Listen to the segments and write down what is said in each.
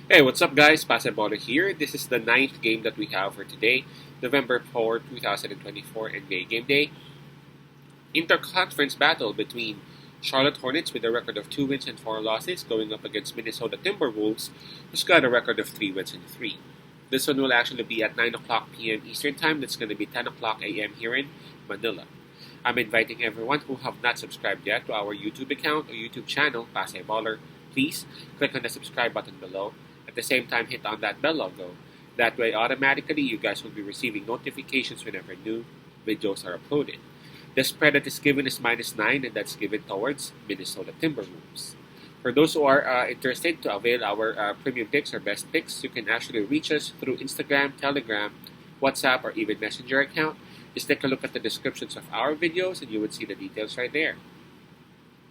Hey, what's up, guys? Pasebola here. This is the ninth game that we have for today, November 4th, 2024, NBA Game Day. Interconference battle between Charlotte Hornets with a record of 2 wins and 4 losses going up against Minnesota Timberwolves, who's got a record of 3 wins and 3. This one will actually be at 9 o'clock p.m. Eastern Time. That's going to be 10 o'clock a.m. here in Manila. I'm inviting everyone who have not subscribed yet to our YouTube account or YouTube channel, Pasebola. Please click on the subscribe button below. At the same time, hit on that bell logo. That way, automatically, you guys will be receiving notifications whenever new videos are uploaded. The spread that is given is -9, and that's given towards Minnesota Timberwolves. For those who are interested to avail our premium picks or best picks, you can actually reach us through Instagram, Telegram, WhatsApp, or even Messenger account. Just take a look at the descriptions of our videos, and you would see the details right there.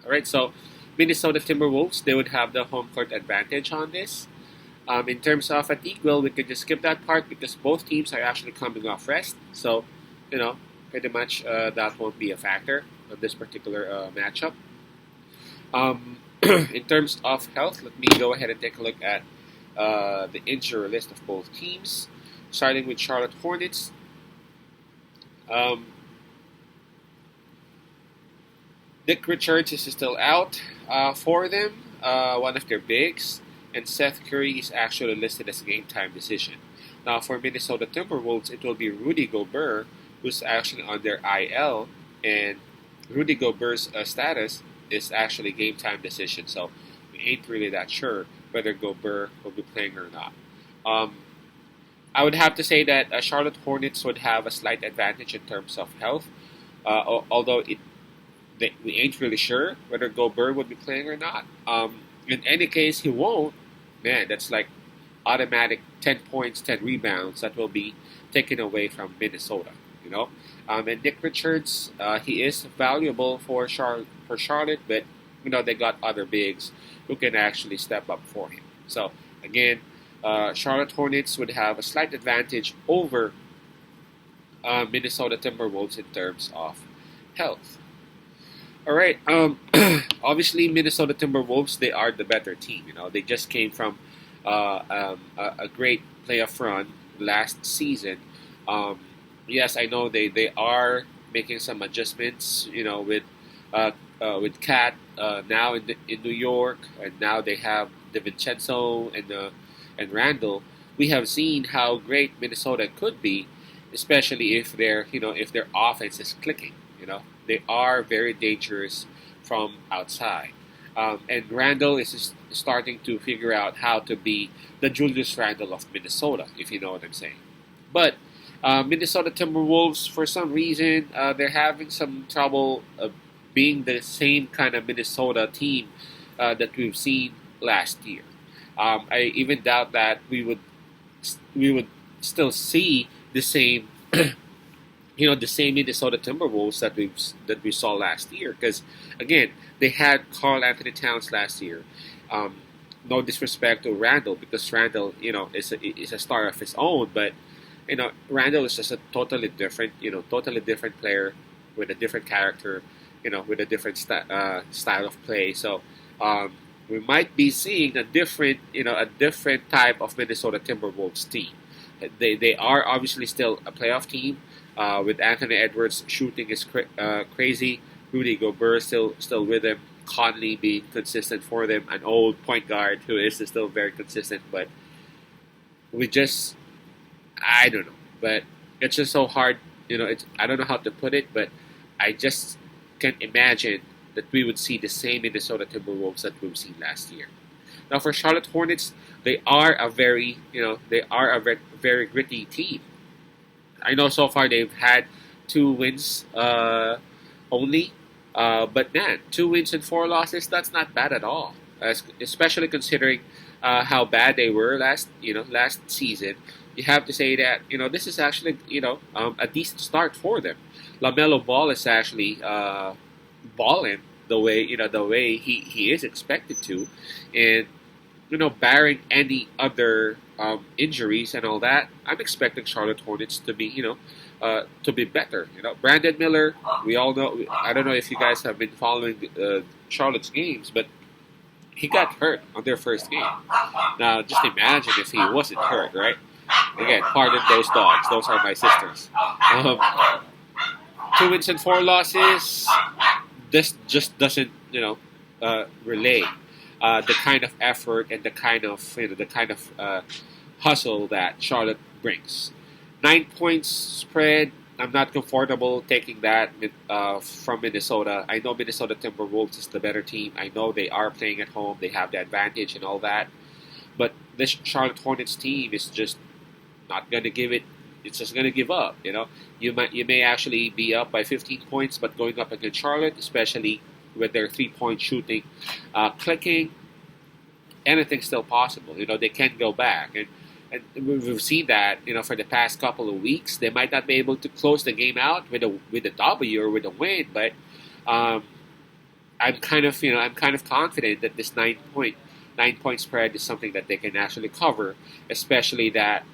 All right, so Minnesota Timberwolves, they would have the home court advantage on this. In terms of fatigue, well, we can just skip that part because both teams are actually coming off rest. So, pretty much that won't be a factor on this particular matchup. In terms of health, let me go ahead and take a look at the injury list of both teams. Starting with Charlotte Hornets. Um, Nick Richards is still out for them, one of their bigs, and Seth Curry is actually listed as a game time decision. Now, for Minnesota Timberwolves, it will be Rudy Gobert, who's actually on their IL, and Rudy Gobert's status is actually game time decision, so we ain't really that sure whether Gobert will be playing or not. Um, I would have to say that Charlotte Hornets would have a slight advantage in terms of health, although we ain't really sure whether Gobert would be playing or not. In any case, he won't. Man, that's like automatic 10 points, 10 rebounds that will be taken away from Minnesota. And Nick Richards, he is valuable for Charlotte, but they got other bigs who can actually step up for him. So again, Charlotte Hornets would have a slight advantage over Minnesota Timberwolves in terms of health. All right. Obviously, Minnesota Timberwolves, they are the better team. They just came from a great playoff run last season. Yes, I know they are making some adjustments. With Cat now in New York, and now they have DiVincenzo and Randall. We have seen how great Minnesota could be, especially if their offense is clicking. They are very dangerous from outside. And Randall is just starting to figure out how to be the Julius Randle of Minnesota, if you know what I'm saying. But Minnesota Timberwolves, for some reason, they're having some trouble being the same kind of Minnesota team that we've seen last year. I even doubt that we would still see the same the same Minnesota Timberwolves that we saw last year. Because again, they had Karl Anthony Towns last year. No disrespect to Randall, because Randall, is a star of his own. But Randall is just a totally different player with a different character, with a different style of play. So we might be seeing a different type of Minnesota Timberwolves team. They are obviously still a playoff team. With Anthony Edwards shooting is crazy. Rudy Gobert still with them. Conley being consistent for them. An old point guard who is still very consistent. But I don't know. But it's just so hard. I don't know how to put it, but I just can't imagine that we would see the same Minnesota Timberwolves that we've seen last year. Now for Charlotte Hornets, they are a very very gritty team. I know so far they've had 2 wins only, but man, 2 wins and 4 losses, that's not bad at all. Especially considering how bad they were last season. You have to say that this is actually a decent start for them. LaMelo Ball is actually balling the way he is expected to, and barring any other injuries and all that, I'm expecting Charlotte Hornets to be better. Brandon Miller, we all know. I don't know if you guys have been following Charlotte's games, but he got hurt on their first game. Now, just imagine if he wasn't hurt, right? Again, pardon those dogs. Those are my sisters. 2 wins and 4 losses. This just doesn't, relay the kind of effort and the kind of, hustle that Charlotte brings. 9 points spread. I'm not comfortable taking that from Minnesota. I know Minnesota Timberwolves is the better team. I know they are playing at home. They have the advantage and all that. But this Charlotte Hornets team is just not going to give it. It's just going to give up. You may actually be up by 15 points, but going up against Charlotte, especially with their 3-point shooting, clicking, anything's still possible. They can go back, and we've seen that. For the past couple of weeks, they might not be able to close the game out with a W or with a win, but I'm kind of confident that this 9 point spread is something that they can actually cover, especially that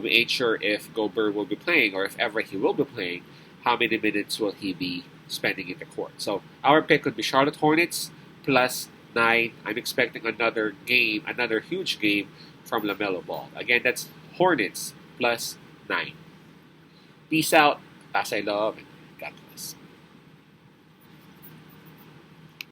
we ain't sure if Gobert will be playing or if ever he will be playing. How many minutes will he be spending in the court? So our pick would be Charlotte Hornets plus 9. I'm expecting another huge game from LaMelo Ball. Again, that's Hornets plus 9. Peace out, as I love, and God bless.